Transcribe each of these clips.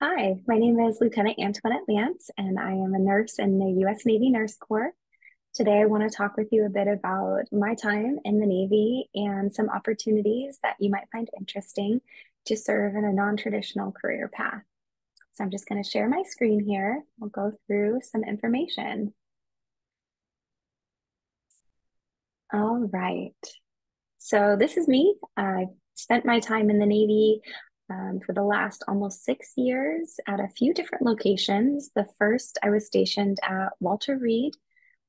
Hi, my name is Lieutenant Antoinette Lance, and I am a nurse in the U.S. Navy Nurse Corps. Today, I want to talk with you a bit about my time in the Navy and some opportunities that you might find interesting to serve in a non-traditional career path. So I'm just going to share my screen here. We'll go through some information. All right. So this is me. I've spent my time in the Navy for the last almost 6 years at a few different locations. The first, I was stationed at Walter Reed,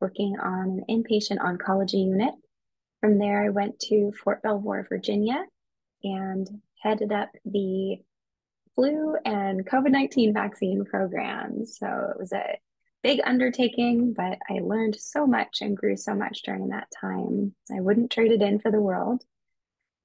working on an inpatient oncology unit. From there, I went to Fort Belvoir, Virginia, and headed up the flu and COVID-19 vaccine programs. So it was a big undertaking, but I learned so much and grew so much during that time. I wouldn't trade it in for the world.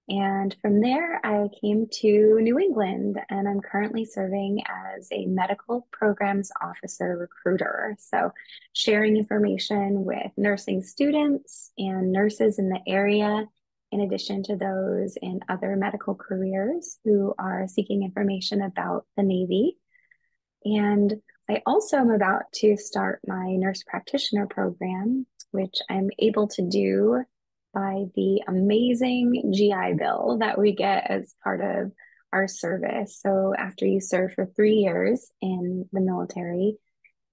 And from there, I came to New England, and I'm currently serving as a medical programs officer recruiter. So, sharing information with nursing students and nurses in the area, in addition to those in other medical careers who are seeking information about the Navy. And I also am about to start my nurse practitioner program, which I'm able to do by the amazing GI Bill that we get as part of our service. So after you serve for 3 years in the military,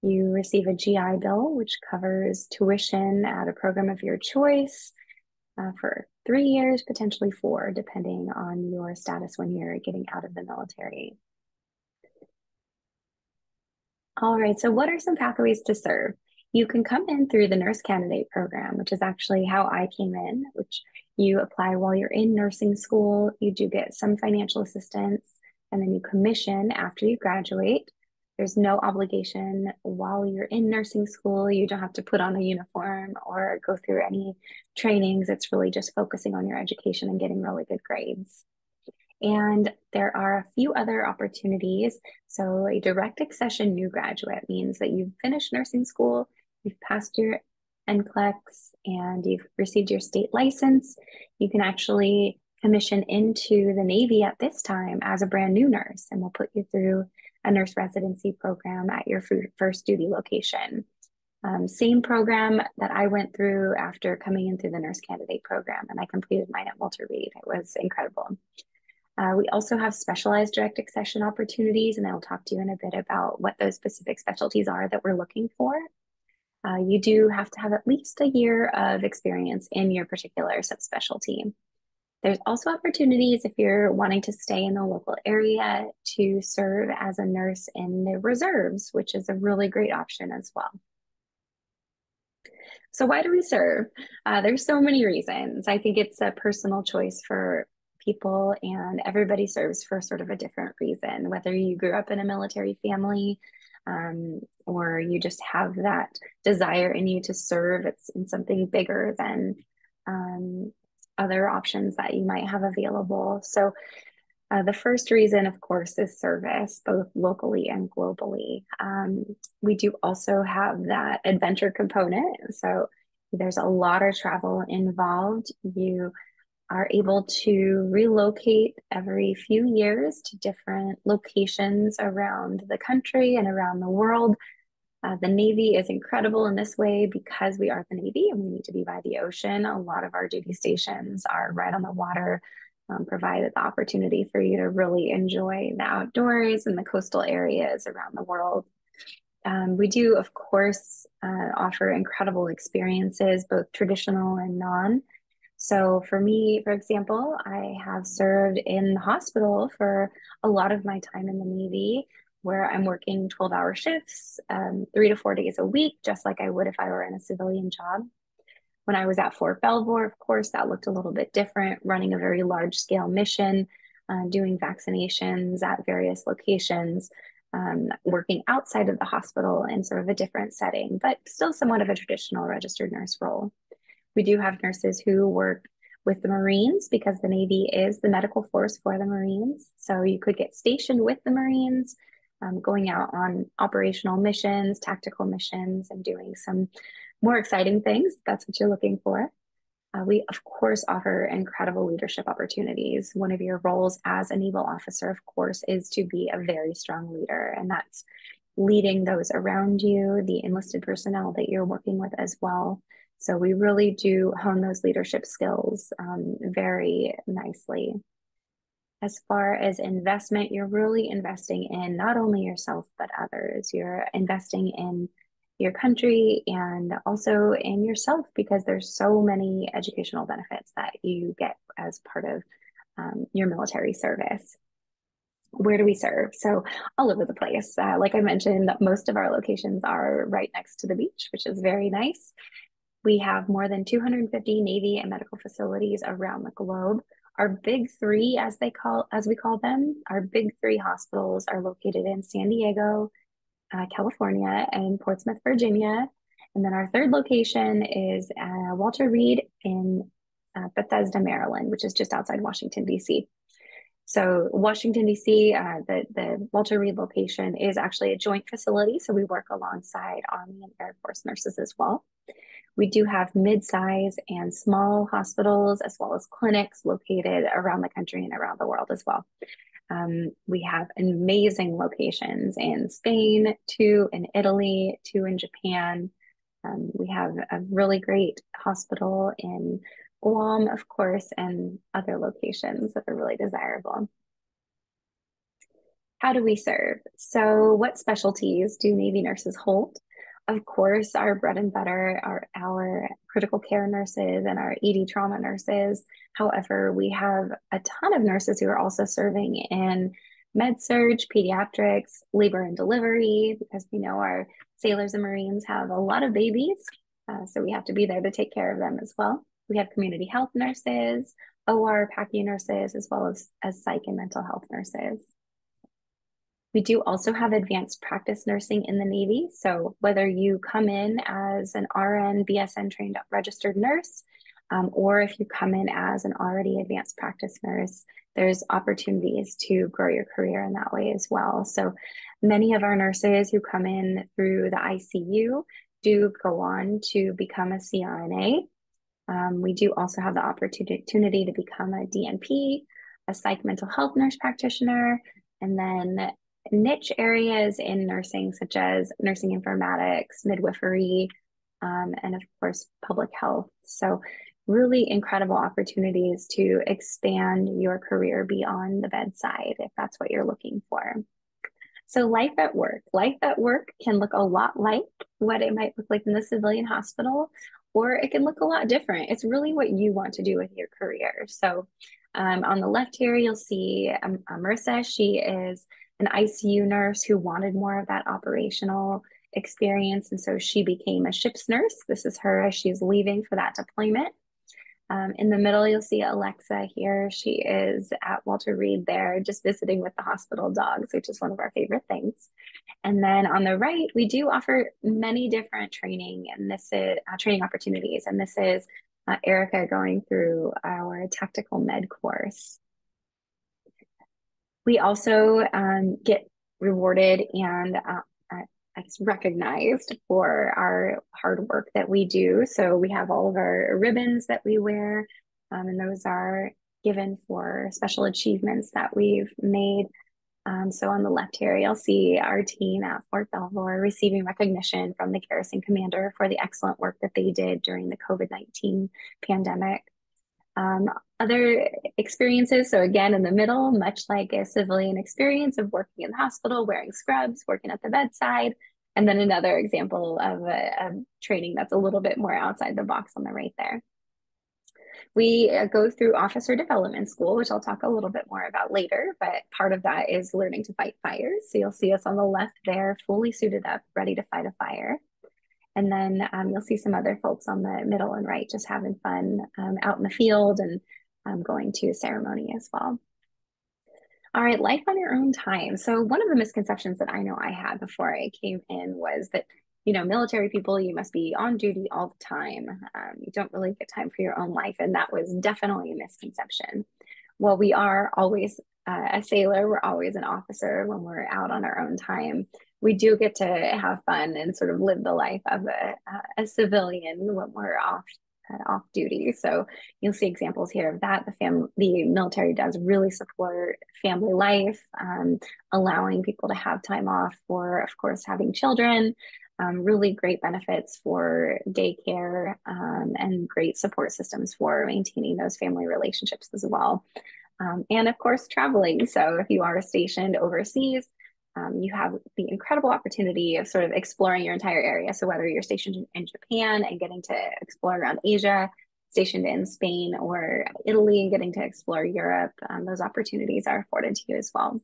you receive a GI Bill, which covers tuition at a program of your choice for 3 years, potentially four, depending on your status when you're getting out of the military. All right, so what are some pathways to serve? You can come in through the nurse candidate program, which is actually how I came in, which you apply while you're in nursing school. You do get some financial assistance, and then you commission after you graduate. There's no obligation while you're in nursing school. You don't have to put on a uniform or go through any trainings. It's really just focusing on your education and getting really good grades. And there are a few other opportunities. So, a direct accession new graduate means that you've finished nursing school, you've passed your NCLEX, and you've received your state license. You can actually commission into the Navy at this time as a brand new nurse, and we'll put you through a nurse residency program at your first duty location. Same program that I went through after coming in through the nurse candidate program, and I completed mine at Walter Reed. It was incredible. We also have specialized direct accession opportunities, and I'll talk to you in a bit about what those specific specialties are that we're looking for. You do have to have at least a year of experience in your particular subspecialty. There's also opportunities if you're wanting to stay in the local area to serve as a nurse in the reserves, which is a really great option as well. So why do we serve? There's so many reasons. I think it's a personal choice for people, and everybody serves for sort of a different reason, whether you grew up in a military family or you just have that desire in you to serve. It's in something bigger than other options that you might have available. So the first reason, of course, is service, both locally and globally. We do also have that adventure component. So there's a lot of travel involved. You are able to relocate every few years to different locations around the country and around the world. The Navy is incredible in this way because we are the Navy and we need to be by the ocean. A lot of our duty stations are right on the water, provided the opportunity for you to really enjoy the outdoors and the coastal areas around the world. We do, of course, offer incredible experiences, both traditional and non. So for me, for example, I have served in the hospital for a lot of my time in the Navy, where I'm working 12-hour shifts, 3 to 4 days a week, just like I would if I were in a civilian job. When I was at Fort Belvoir, of course, that looked a little bit different, running a very large scale mission, doing vaccinations at various locations, working outside of the hospital in sort of a different setting, but still somewhat of a traditional registered nurse role. We do have nurses who work with the Marines because the Navy is the medical force for the Marines. So you could get stationed with the Marines, going out on operational missions, tactical missions, and doing some more exciting things. That's what you're looking for. We, of course, offer incredible leadership opportunities. One of your roles as a naval officer, of course, is to be a very strong leader, and that's leading those around you, the enlisted personnel that you're working with as well. So we really do hone those leadership skills very nicely. As far as investment, you're really investing in not only yourself, but others. You're investing in your country and also in yourself because there's so many educational benefits that you get as part of your military service. Where do we serve? So all over the place. Like I mentioned, most of our locations are right next to the beach, which is very nice. We have more than 250 Navy and medical facilities around the globe. Our big three, as we call them, our big three hospitals are located in San Diego, California, and Portsmouth, Virginia. And then our third location is Walter Reed in Bethesda, Maryland, which is just outside Washington, D.C. So Washington, D.C., the Walter Reed location is actually a joint facility. So we work alongside Army and Air Force nurses as well. We do have mid-size and small hospitals as well as clinics located around the country and around the world as well. We have amazing locations in Spain, two in Italy, two in Japan. We have a really great hospital in Guam, of course, and other locations that are really desirable. How do we serve? So, what specialties do Navy nurses hold? Of course, our bread and butter are our critical care nurses and our ED trauma nurses. However, we have a ton of nurses who are also serving in med surg, pediatrics, labor and delivery, because we know our sailors and Marines have a lot of babies. So we have to be there to take care of them as well. We have community health nurses, OR, PACU nurses, as well as psych and mental health nurses. We do also have advanced practice nursing in the Navy. So whether you come in as an RN, BSN trained registered nurse, or if you come in as an already advanced practice nurse, there's opportunities to grow your career in that way as well. So many of our nurses who come in through the ICU do go on to become a CRNA. We do also have the opportunity to become a DNP, a psych mental health nurse practitioner, and then niche areas in nursing, such as nursing informatics, midwifery, and of course, public health. So, really incredible opportunities to expand your career beyond the bedside if that's what you're looking for. So, life at work. Life at work can look a lot like what it might look like in the civilian hospital, or it can look a lot different. It's really what you want to do with your career. So, on the left here, you'll see Marissa. She is an ICU nurse who wanted more of that operational experience. And so she became a ship's nurse. This is her as she's leaving for that deployment. In the middle, you'll see Alexa here. She is at Walter Reed there, just visiting with the hospital dogs, which is one of our favorite things. And then on the right, we do offer many different training, and this is training opportunities. And this is Erica going through our tactical med course. We also get rewarded and I guess recognized for our hard work that we do. So we have all of our ribbons that we wear, and those are given for special achievements that we've made. So on the left here, you'll see our team at Fort Belvoir receiving recognition from the garrison commander for the excellent work that they did during the COVID-19 pandemic. Other experiences, so again, in the middle, much like a civilian experience of working in the hospital, wearing scrubs, working at the bedside, and then another example of a training that's a little bit more outside the box on the right there. We go through officer development school, which I'll talk a little bit more about later, but part of that is learning to fight fires. So you'll see us on the left there, fully suited up, ready to fight a fire. And then you'll see some other folks on the middle and right just having fun out in the field and going to a ceremony as well. All right, life on your own time. So one of the misconceptions that I know I had before I came in was that, you know, military people, you must be on duty all the time. You don't really get time for your own life. And that was definitely a misconception. Well, we are always a sailor, we're always an officer when we're out on our own time. We do get to have fun and sort of live the life of a civilian when we're off off duty. So you'll see examples here of that. The military does really support family life, allowing people to have time off for, of course, having children. Really great benefits for daycare, and great support systems for maintaining those family relationships as well. And of course, traveling. So if you are stationed overseas, you have the incredible opportunity of sort of exploring your entire area. So whether you're stationed in Japan and getting to explore around Asia, stationed in Spain or Italy and getting to explore Europe, those opportunities are afforded to you as well.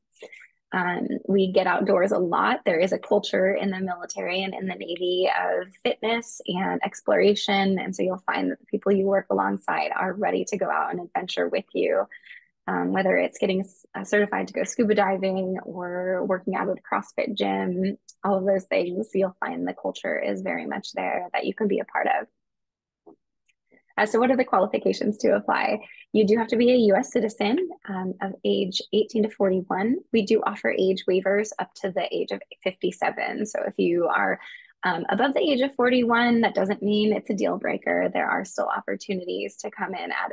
We get outdoors a lot. There is a culture in the military and in the Navy of fitness and exploration. And so you'll find that the people you work alongside are ready to go out and adventure with you. Whether it's getting certified to go scuba diving or working out at a CrossFit gym, all of those things, you'll find the culture is very much there that you can be a part of. So what are the qualifications to apply? You do have to be a US citizen of age 18 to 41. We do offer age waivers up to the age of 57. So if you are above the age of 41, that doesn't mean it's a deal breaker. There are still opportunities to come in at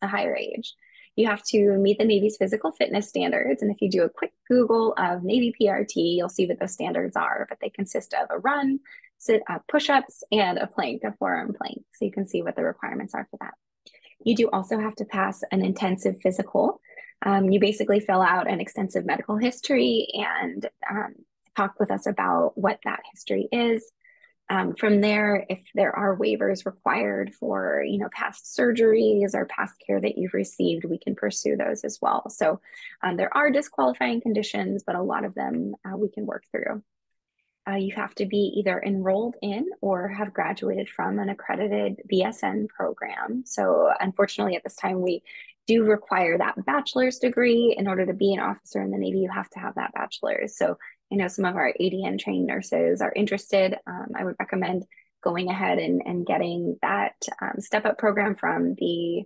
a higher age. You have to meet the Navy's physical fitness standards. And if you do a quick Google of Navy PRT, you'll see what those standards are, but they consist of a run, push-ups, and a plank, a forearm plank. So you can see what the requirements are for that. You do also have to pass an intensive physical. You basically fill out an extensive medical history and talk with us about what that history is. From there, if there are waivers required for, past surgeries or past care that you've received, we can pursue those as well. So there are disqualifying conditions, but a lot of them we can work through. You have to be either enrolled in or have graduated from an accredited BSN program. So unfortunately, at this time, we do require that bachelor's degree. In order to be an officer in the Navy, you have to have that bachelor's. So I know some of our ADN trained nurses are interested. I would recommend going ahead and getting that step up program from the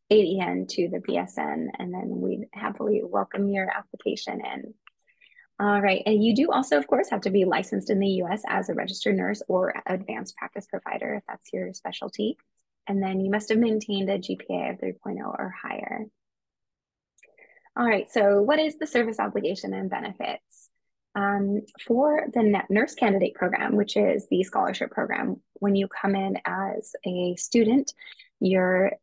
ADN to the BSN, and then we'd happily welcome your application in. All right, and you do also, of course, have to be licensed in the US as a registered nurse or advanced practice provider if that's your specialty. And then you must have maintained a GPA of 3.0 or higher. All right, so what is the service obligation and benefits? For the nurse candidate program, which is the scholarship program, when you come in as a student, your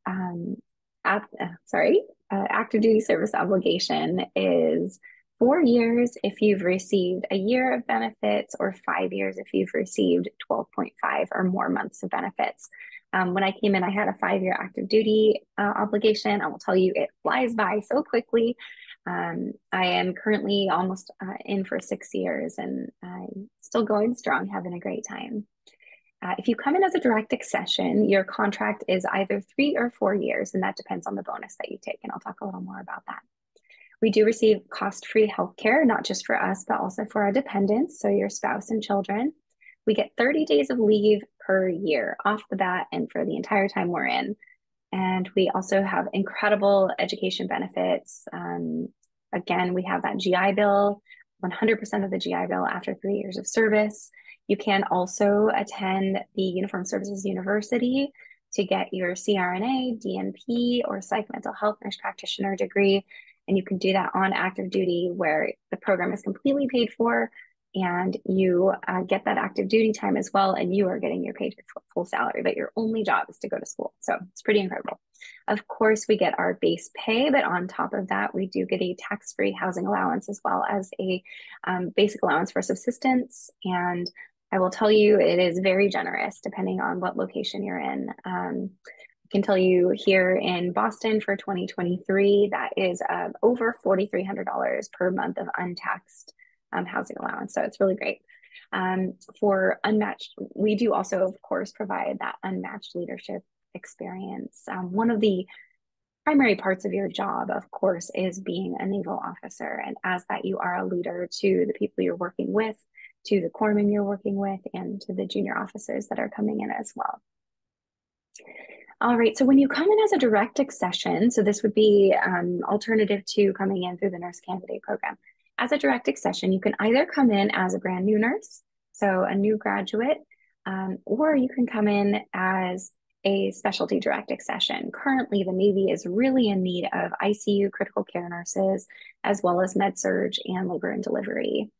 active duty service obligation is 4 years if you've received a year of benefits, or 5 years if you've received 12.5 or more months of benefits. When I came in, I had a 5-year active duty obligation. I will tell you, it flies by so quickly. I am currently almost in for 6 years, and I'm still going strong, having a great time. If you come in as a direct accession, your contract is either 3 or 4 years, and that depends on the bonus that you take, and I'll talk a little more about that. We do receive cost-free healthcare, not just for us, but also for our dependents, so your spouse and children. We get 30 days of leave per year off the bat and for the entire time we're in. And we also have incredible education benefits. Again, we have that GI Bill, 100% of the GI Bill after 3 years of service. You can also attend the Uniformed Services University to get your CRNA, DNP, or psych mental health nurse practitioner degree. And you can do that on active duty, where the program is completely paid for, and you get that active duty time as well, and you are getting your paid full salary, but your only job is to go to school. So it's pretty incredible. Of course, we get our base pay, but on top of that, we do get a tax-free housing allowance as well as a basic allowance for subsistence. And I will tell you, it is very generous depending on what location you're in. I can tell you here in Boston for 2023, that is over $4,300 per month of untaxed housing allowance. So it's really great. For unmatched, we do also, of course, provide that unmatched leadership experience. One of the primary parts of your job, of course, is being a naval officer. And as that, you are a leader to the people you're working with, to the corpsmen you're working with, and to the junior officers that are coming in as well. All right, so when you come in as a direct accession, so this would be alternative to coming in through the nurse candidate program. As a direct accession, you can either come in as a brand new nurse, so a new graduate, or you can come in as a specialty direct accession. Currently, the Navy is really in need of ICU critical care nurses, as well as med surge and labor and delivery.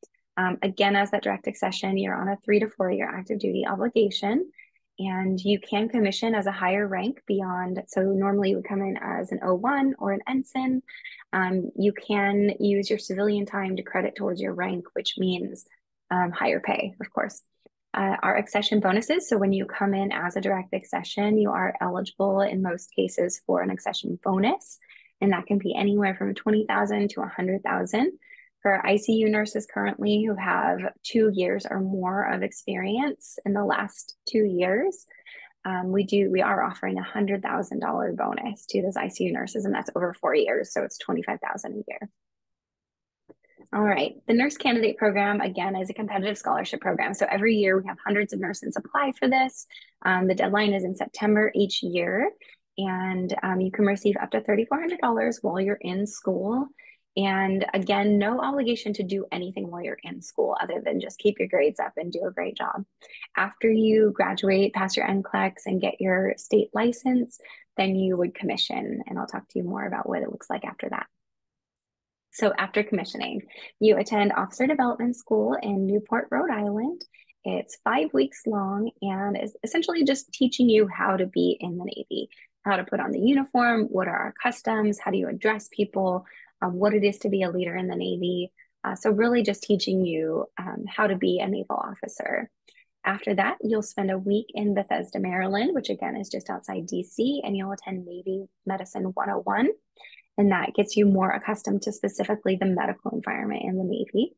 Again, as that direct accession, you're on a 3 to 4 year active duty obligation, and you can commission as a higher rank beyond. So normally you would come in as an O1 or an ensign. You can use your civilian time to credit towards your rank, which means higher pay, of course. Our accession bonuses. So when you come in as a direct accession, you are eligible in most cases for an accession bonus, and that can be anywhere from 20,000 to 100,000. For ICU nurses currently who have 2 years or more of experience in the last 2 years, we are offering $100,000 bonus to those ICU nurses, and that's over 4 years, so it's 25,000 a year. All right, the nurse candidate program, again, is a competitive scholarship program. So every year we have hundreds of nurses apply for this. The deadline is in September each year, and you can receive up to $3,400 while you're in school. And again, no obligation to do anything while you're in school other than just keep your grades up and do a great job. After you graduate, pass your NCLEX and get your state license, then you would commission. And I'll talk to you more about what it looks like after that. So after commissioning, you attend Officer Development School in Newport, Rhode Island. It's 5 weeks long and is essentially just teaching you how to be in the Navy, how to put on the uniform, what are our customs, how do you address people, what it is to be a leader in the Navy. So really just teaching you how to be a naval officer. After that, you'll spend a week in Bethesda, Maryland, which again is just outside DC, and you'll attend Navy Medicine 101. And that gets you more accustomed to specifically the medical environment in the Navy.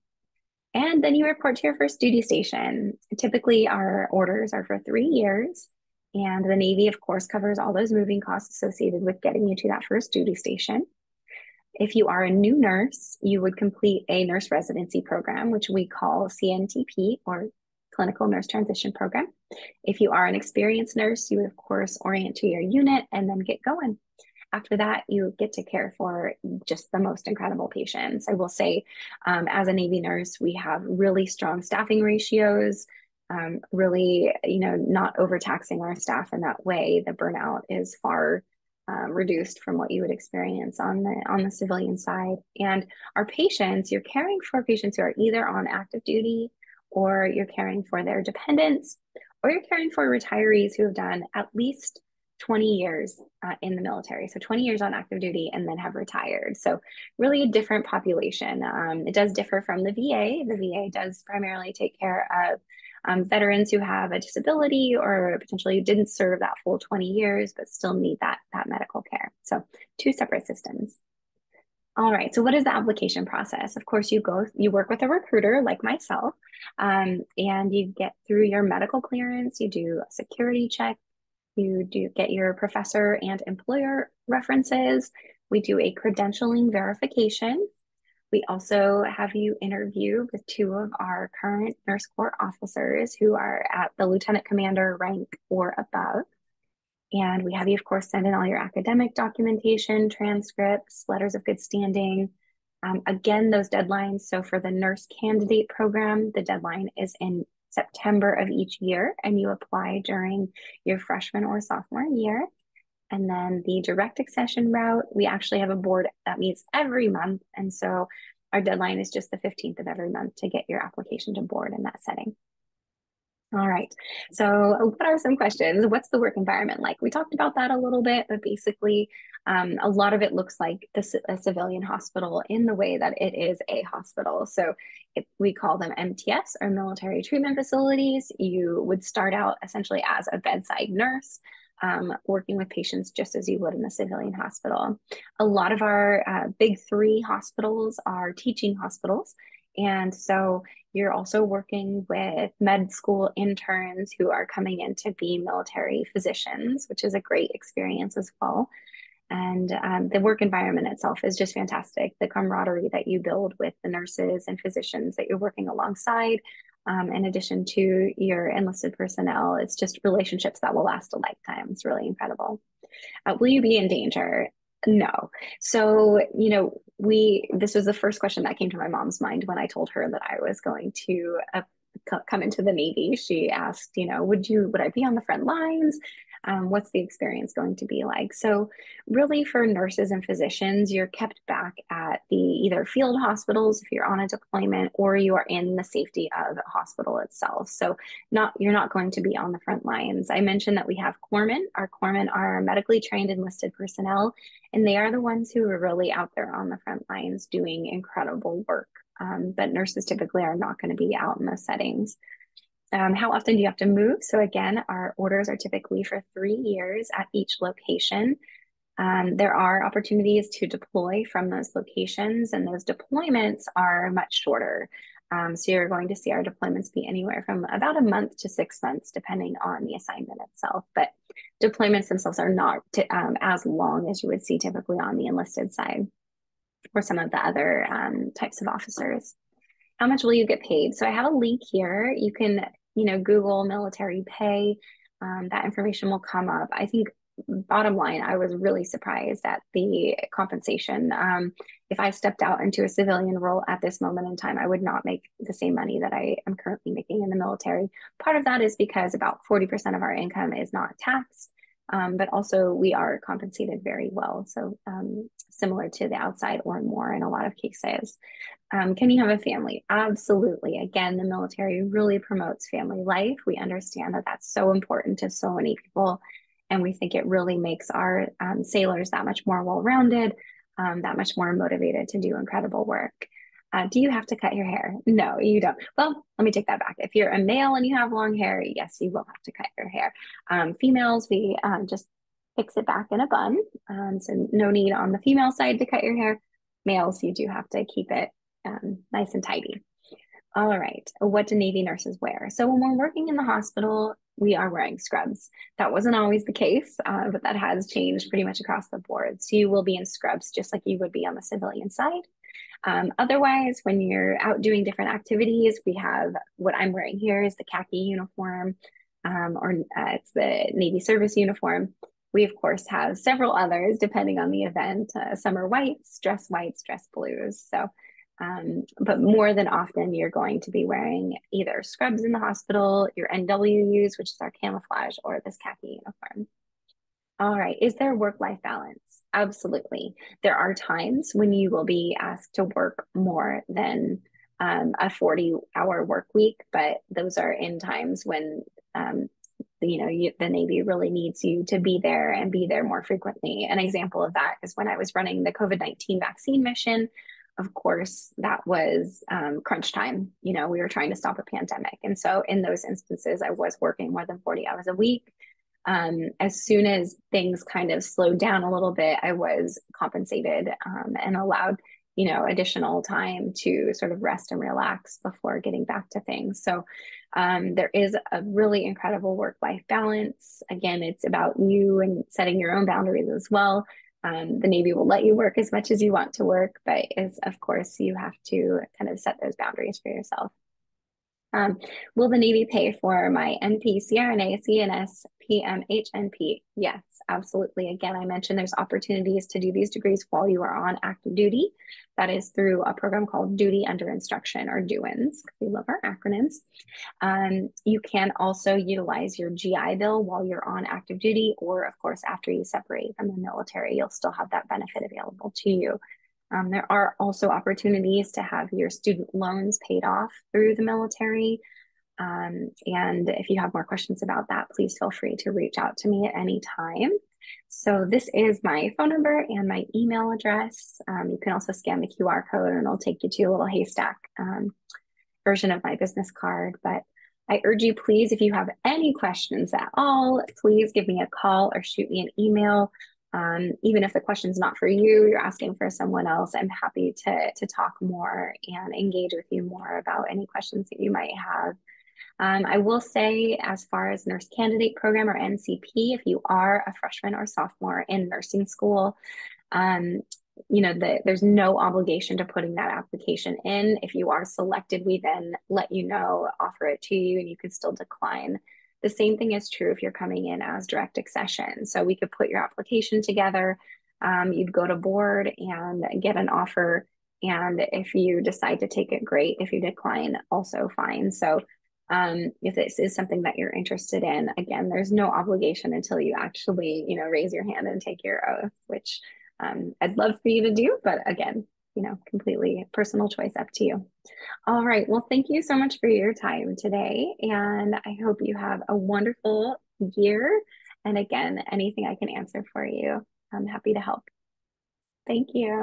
And then you report to your first duty station. Typically, our orders are for 3 years. And the Navy, of course, covers all those moving costs associated with getting you to that first duty station. If you are a new nurse, you would complete a nurse residency program, which we call CNTP, or Clinical Nurse Transition Program. If you are an experienced nurse, you would, of course, orient to your unit and then get going. After that, you get to care for just the most incredible patients. I will say, as a Navy nurse, we have really strong staffing ratios, really, not overtaxing our staff in that way. The burnout is far reduced from what you would experience on the civilian side. And our patients, you're caring for patients who are either on active duty, or you're caring for their dependents, or you're caring for retirees who have done at least 20 years in the military. So 20 years on active duty and then have retired. So really a different population. It does differ from the VA. The VA does primarily take care of veterans who have a disability or potentially didn't serve that full 20 years, but still need that medical care. So 2 separate systems. All right, so what is the application process? Of course, you work with a recruiter like myself, and you get through your medical clearance, you do a security check, you do get your professor and employer references. We do a credentialing verification. We also have you interview with 2 of our current Nurse Corps officers who are at the lieutenant commander rank or above. And we have you, of course, send in all your academic documentation, transcripts, letters of good standing. Again, those deadlines. So for the nurse candidate program, the deadline is in September of each year, and you apply during your freshman or sophomore year. And then the direct accession route, we actually have a board that meets every month. And so our deadline is just the 15th of every month to get your application to board in that setting. All right. So what are some questions? What's the work environment like? We talked about that a little bit, but basically a lot of it looks like a civilian hospital in the way that it is a hospital. So we call them MTS, or military treatment facilities. You would start out essentially as a bedside nurse, working with patients just as you would in a civilian hospital. A lot of our big 3 hospitals are teaching hospitals. And so you're also working with med school interns who are coming in to be military physicians, which is a great experience as well. And the work environment itself is just fantastic. The camaraderie that you build with the nurses and physicians that you're working alongside, in addition to your enlisted personnel, it's just relationships that will last a lifetime. It's really incredible. Will you be in danger? No. So, this was the first question that came to my mom's mind when I told her that I was going to come into the Navy. She asked, would I be on the front lines? What's the experience going to be like? So really for nurses and physicians, you're kept back at the either field hospitals if you're on a deployment, or you are in the safety of a hospital itself. So you're not going to be on the front lines. I mentioned that we have corpsmen. Our corpsmen are medically trained enlisted personnel, and they are the ones who are really out there on the front lines doing incredible work. But nurses typically are not going to be out in those settings. How often do you have to move? So again, our orders are typically for 3 years at each location. There are opportunities to deploy from those locations, and those deployments are much shorter. So you're going to see our deployments be anywhere from about a month to 6 months, depending on the assignment itself. But deployments themselves are not as long as you would see typically on the enlisted side or some of the other types of officers. How much will you get paid? So I have a link here. You can, Google military pay. That information will come up. I think bottom line, I was really surprised at the compensation. If I stepped out into a civilian role at this moment in time, I would not make the same money that I am currently making in the military. Part of that is because about 40% of our income is not taxed. But also we are compensated very well. So similar to the outside or more in a lot of cases. Can you have a family? Absolutely. Again, the military really promotes family life. We understand that that's so important to so many people. And we think it really makes our sailors that much more well-rounded, that much more motivated to do incredible work. Do you have to cut your hair? No, you don't. Well, let me take that back. If you're a male and you have long hair, yes, you will have to cut your hair. Females, we just fix it back in a bun. So no need on the female side to cut your hair. Males, you do have to keep it nice and tidy. All right, what do Navy nurses wear? So when we're working in the hospital, we are wearing scrubs. That wasn't always the case, but that has changed pretty much across the board. So you will be in scrubs just like you would be on the civilian side. Otherwise, when you're out doing different activities, we have what I'm wearing here is the khaki uniform, or it's the Navy service uniform. We, of course, have several others depending on the event. Some are whites, dress blues. So, but more than often, you're going to be wearing either scrubs in the hospital, your NWUs, which is our camouflage, or this khaki uniform. All right. Is there work-life balance? Absolutely. There are times when you will be asked to work more than a 40-hour work week, but those are in times when the Navy really needs you to be there and be there more frequently. An example of that is when I was running the COVID-19 vaccine mission. Of course, that was crunch time. We were trying to stop a pandemic. And so in those instances, I was working more than 40 hours a week. As soon as things kind of slowed down a little bit, I was compensated and allowed, additional time to sort of rest and relax before getting back to things. So there is a really incredible work-life balance. Again, it's about you and setting your own boundaries as well. The Navy will let you work as much as you want to work, but of course, you have to kind of set those boundaries for yourself. Will the Navy pay for my NP, CRNA, CNS, PMHNP? Yes, absolutely. Again, I mentioned there's opportunities to do these degrees while you are on active duty. That is through a program called Duty Under Instruction, or DUINS. We love our acronyms. You can also utilize your GI Bill while you're on active duty, or of course, after you separate from the military, you'll still have that benefit available to you. There are also opportunities to have your student loans paid off through the military. And if you have more questions about that, please feel free to reach out to me at any time. So this is my phone number and my email address. You can also scan the QR code and it'll take you to a little haystack version of my business card. But I urge you, please, if you have any questions at all, please give me a call or shoot me an email. Even if the question's not for you, you're asking for someone else, I'm happy to talk more and engage with you more about any questions that you might have. I will say, as far as Nurse Candidate Program, or NCP, if you are a freshman or sophomore in nursing school, there's no obligation to putting that application in. If you are selected, we then let you know, offer it to you, and you can still decline. The same thing is true if you're coming in as direct accession. So we could put your application together, you'd go to board and get an offer. And if you decide to take it, great. If you decline, also fine. So if this is something that you're interested in. Again, there's no obligation until you actually, raise your hand and take your oath, which I'd love for you to do. But again, completely personal choice, up to you. All right. Well, thank you so much for your time today. And I hope you have a wonderful year. And again, anything I can answer for you, I'm happy to help. Thank you.